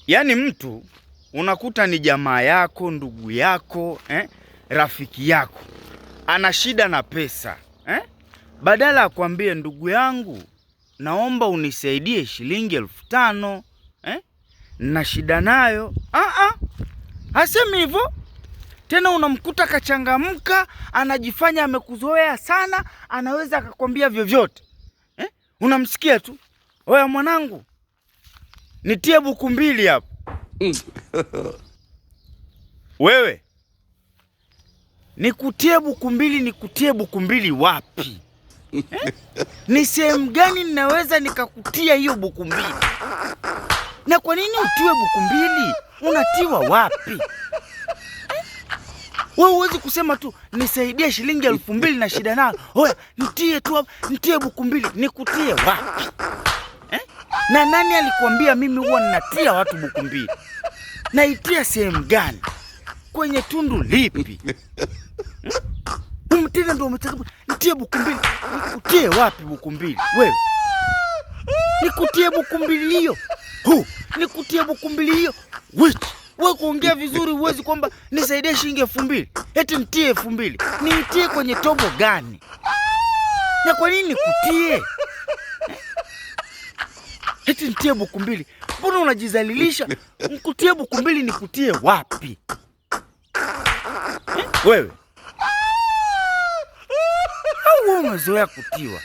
Yaani mtu unakuta ni jamaa yako, ndugu yako, rafiki yako, ana shida na pesa, badala akwambie ndugu yangu, naomba unisaidie shilingi 5,000, na shida nayo. Hasemi hivyo. Tena unamkuta kachangamka, anajifanya amekuzoea sana, anaweza akakwambia vyovyote. Unamsikia tu, oya mwanangu, nitie buku 2 hapo. Wewe, nikutie buku 2, nikutie buku 2 wapi? Ni sehemu gani ninaweza nikakutia hiyo buku 2? Na kwa nini utiwe buku 2? Unatiwa wapi? Wewe huwezi kusema tu nisaidie shilingi 2,000 na shida nayo. Oya, nitie tu, nitie buku 2, nikutie wapi? Na nani alikuambia mimi huwa ninatia watu buku 2? Naitia sehemu gani? Kwenye tundu lipi? Tena ndio umetaka nitie buku 2. Nikutie wapi buku 2? Wewe. Nikutie buku 2 hiyo. Nikutie buku 2 hiyo. Wewe kuongea vizuri uwezi kwamba nisaidie shilingi 2,000. Eti nitie 2,000. Niitie kwenye tobo gani? Na kwa nini nikutie? Eti nitie buku 2. Mbona unajizalilisha? Nikutie buku 2, nikutie wapi? Wewe. Au umezoea kutiwa?